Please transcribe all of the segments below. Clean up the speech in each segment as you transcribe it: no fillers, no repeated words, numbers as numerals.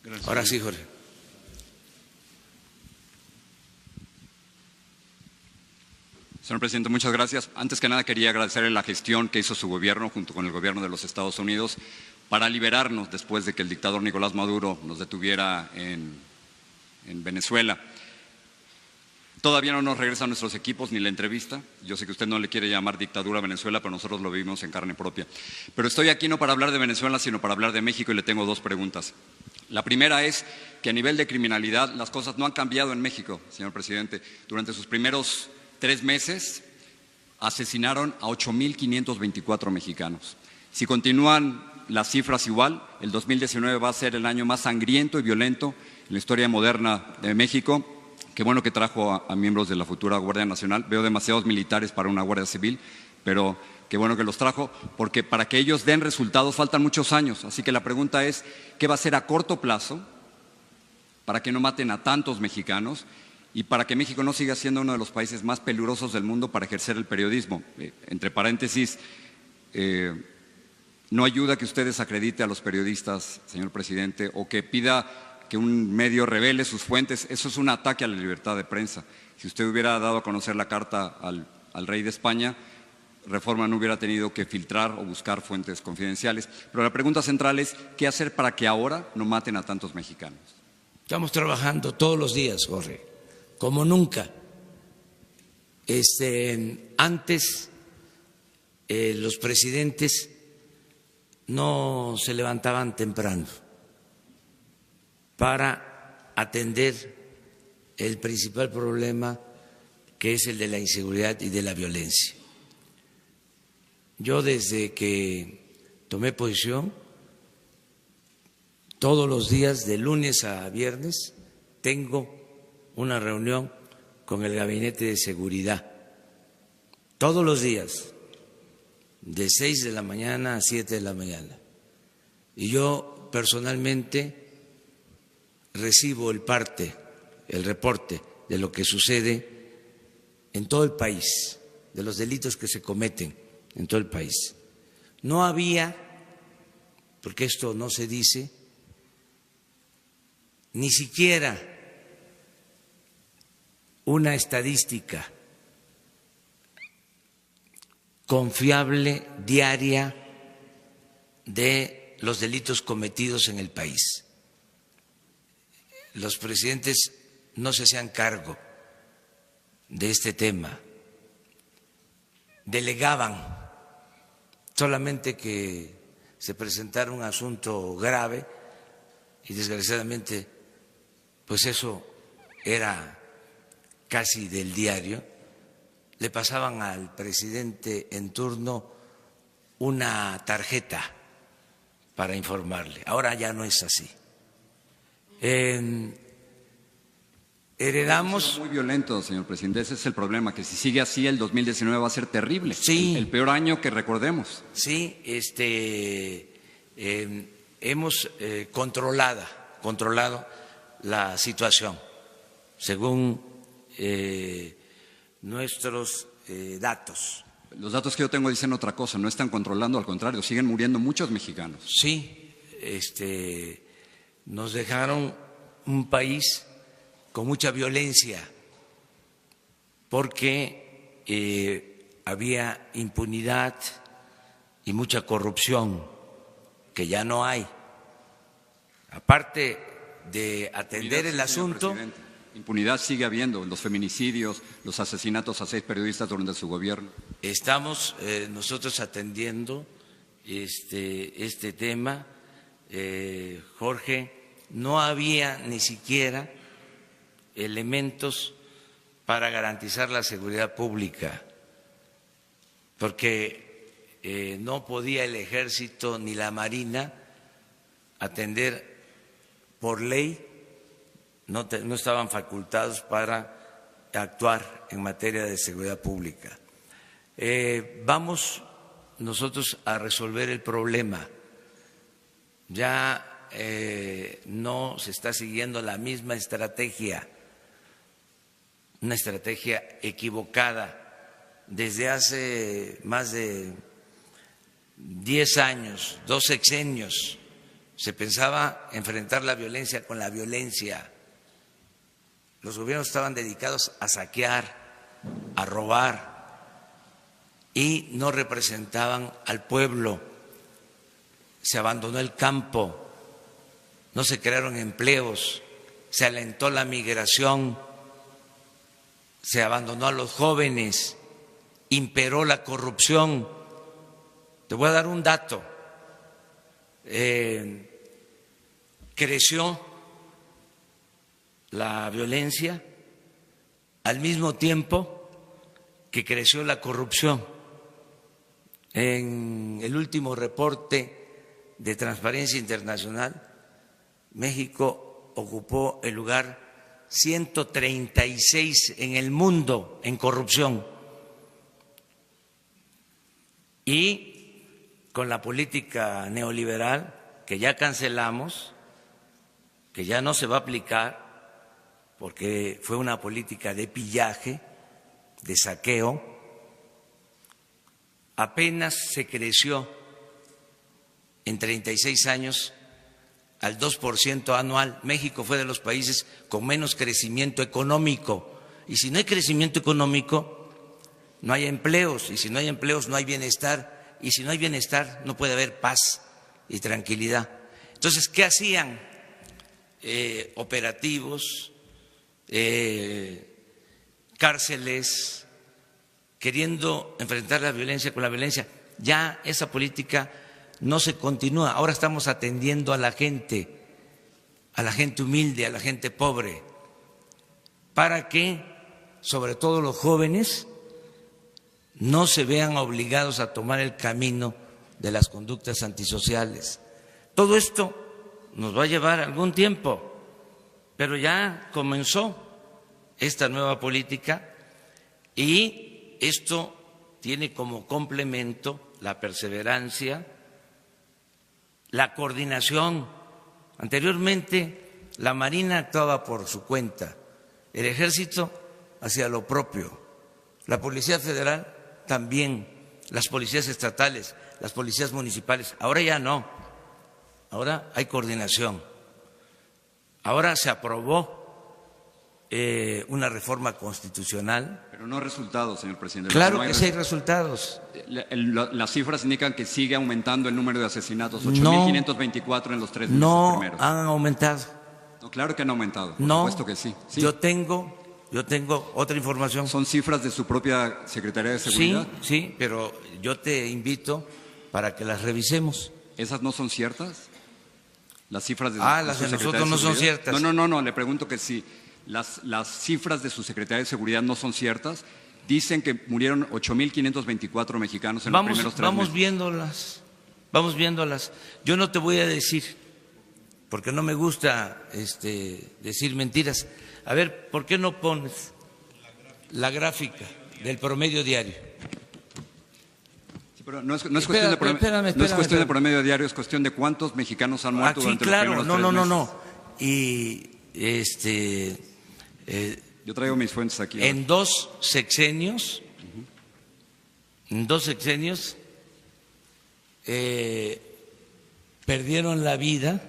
Gracias. Ahora sí, Jorge. Señor presidente, muchas gracias. Antes que nada quería agradecerle la gestión que hizo su gobierno junto con el gobierno de los Estados Unidos para liberarnos después de que el dictador Nicolás Maduro nos detuviera en Venezuela. Todavía no nos regresan nuestros equipos ni la entrevista. Yo sé que usted no le quiere llamar dictadura a Venezuela, pero nosotros lo vivimos en carne propia. Pero estoy aquí no para hablar de Venezuela, sino para hablar de México y le tengo dos preguntas. La primera es que a nivel de criminalidad las cosas no han cambiado en México, señor presidente. Durante sus primeros 3 meses asesinaron a 8,524 mexicanos. Si continúan las cifras igual, el 2019 va a ser el año más sangriento y violento en la historia moderna de México. Qué bueno que trajo a miembros de la futura Guardia Nacional. Veo demasiados militares para una Guardia Civil, pero qué bueno que los trajo, porque para que ellos den resultados faltan muchos años. Así que la pregunta es, ¿qué va a hacer a corto plazo para que no maten a tantos mexicanos y para que México no siga siendo uno de los países más peligrosos del mundo para ejercer el periodismo? Entre paréntesis, no ayuda que usted desacredite a los periodistas, señor presidente, o que pida que un medio revele sus fuentes. Eso es un ataque a la libertad de prensa. Si usted hubiera dado a conocer la carta al rey de España, Reforma no hubiera tenido que filtrar o buscar fuentes confidenciales. Pero la pregunta central es, ¿qué hacer para que ahora no maten a tantos mexicanos? Estamos trabajando todos los días, Jorge, como nunca. Antes los presidentes no se levantaban temprano para atender el principal problema, que es el de la inseguridad y de la violencia. Yo desde que tomé posición, todos los días, de lunes a viernes, tengo una reunión con el Gabinete de Seguridad. Todos los días, de 6 de la mañana a 7 de la mañana. Y yo personalmente recibo el reporte de lo que sucede en todo el país, de los delitos que se cometen en todo el país. No había, porque esto no se dice, ni siquiera una estadística confiable diaria de los delitos cometidos en el país. Los presidentes no se hacían cargo de este tema, delegaban solamente que se presentara un asunto grave y desgraciadamente pues eso era casi del diario, le pasaban al presidente en turno una tarjeta para informarle. Ahora ya no es así. Heredamos… Muy violento, señor presidente. Ese es el problema, que si sigue así el 2019 va a ser terrible. Sí. El peor año que recordemos. Sí, hemos controlado la situación según nuestros datos. Los datos que yo tengo dicen otra cosa, no están controlando, al contrario, siguen muriendo muchos mexicanos. Sí, nos dejaron un país con mucha violencia porque había impunidad y mucha corrupción que ya no hay. Aparte de atender el asunto… Impunidad sigue habiendo, los feminicidios, los asesinatos a 6 periodistas durante su gobierno. Estamos nosotros atendiendo este tema, Jorge. No había ni siquiera elementos para garantizar la seguridad pública, porque no podía el Ejército ni la Marina atender por ley, no estaban facultados para actuar en materia de seguridad pública. Vamos nosotros a resolver el problema. Ya no se está siguiendo la misma estrategia, una estrategia equivocada. Desde hace más de 10 años, 2 sexenios, se pensaba enfrentar la violencia con la violencia. Los gobiernos estaban dedicados a saquear, a robar y no representaban al pueblo. Se abandonó el campo, no se crearon empleos, se alentó la migración, se abandonó a los jóvenes, imperó la corrupción. Te voy a dar un dato. Creció la violencia al mismo tiempo que creció la corrupción. En el último reporte de Transparencia Internacional, México ocupó el lugar 136 en el mundo en corrupción. Y con la política neoliberal que ya cancelamos, que ya no se va a aplicar, porque fue una política de pillaje, de saqueo, apenas se creció en 36 años al 2% anual. México fue de los países con menos crecimiento económico. Y si no hay crecimiento económico, no hay empleos. Y si no hay empleos, no hay bienestar. Y si no hay bienestar, no puede haber paz y tranquilidad. Entonces, ¿qué hacían? Operativos, cárceles, queriendo enfrentar la violencia con la violencia. Ya esa política no se continúa. Ahora estamos atendiendo a la gente humilde, a la gente pobre, para que, sobre todo los jóvenes, no se vean obligados a tomar el camino de las conductas antisociales. Todo esto nos va a llevar algún tiempo, pero ya comenzó esta nueva política y esto tiene como complemento la perseverancia, la coordinación. Anteriormente la Marina actuaba por su cuenta, el Ejército hacía lo propio, la Policía Federal también, las policías estatales, las policías municipales. Ahora ya no, ahora hay coordinación. Ahora se aprobó una reforma constitucional. Pero no resultados, señor presidente. Claro que sí hay resultados. Las cifras indican que sigue aumentando el número de asesinatos, 8.524 en los 3 meses primeros. No han aumentado. No, claro que han aumentado, por No, supuesto que sí. Yo tengo otra información. ¿Son cifras de su propia Secretaría de Seguridad? Sí, pero yo te invito para que las revisemos. ¿Esas no son ciertas? ¿Las cifras de las de nosotros no son ciertas. No, le pregunto que si las cifras de su Secretaría de Seguridad no son ciertas. Dicen que murieron 8.524 mexicanos en los primeros 3 meses. Vamos viéndolas. Yo no te voy a decir, porque no me gusta decir mentiras. A ver, ¿por qué no pones la gráfica del promedio diario? Sí, pero no es cuestión de promedio diario, es cuestión de cuántos mexicanos han muerto durante los primeros 3 meses. No. Y yo traigo mis fuentes aquí. En dos sexenios, perdieron la vida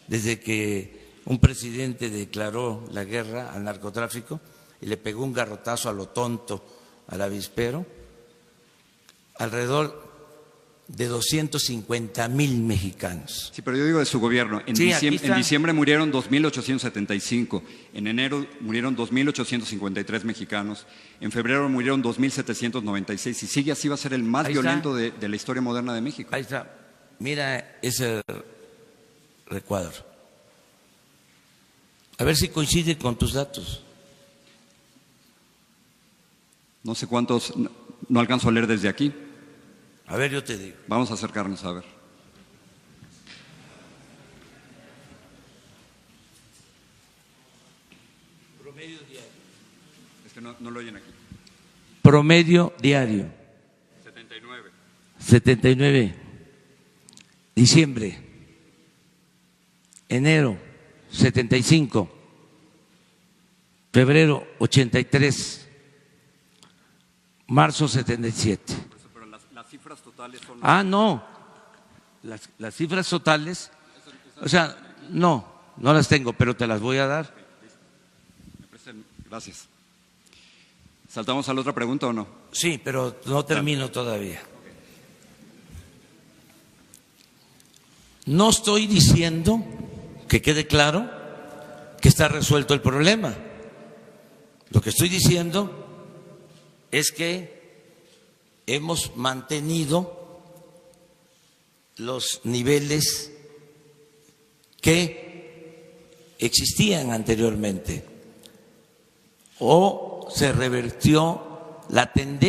desde que un presidente declaró la guerra al narcotráfico y le pegó un garrotazo a lo tonto al avispero, alrededor de 250,000 mexicanos. Sí, pero yo digo de su gobierno. En diciembre murieron 2.875, en enero murieron 2.853 mexicanos, en febrero murieron 2.796 y sigue así, va a ser el más violento de la historia moderna de México. Ahí está, mira ese recuadro. A ver si coincide con tus datos. No sé cuántos, no alcanzo a leer desde aquí. A ver, yo te digo. Vamos a acercarnos a ver. Promedio diario. Es que no lo oyen aquí. Promedio diario. 79. Diciembre. Enero, 75. Febrero, 83. Marzo, 77. Pero las cifras totales son... No. Las cifras totales O sea, no las tengo, pero te las voy a dar. Gracias. ¿Saltamos a la otra pregunta o no? Sí, pero no termino todavía. No estoy diciendo, que quede claro, que está resuelto el problema. Lo que estoy diciendo es que hemos mantenido los niveles que existían anteriormente o se revirtió la tendencia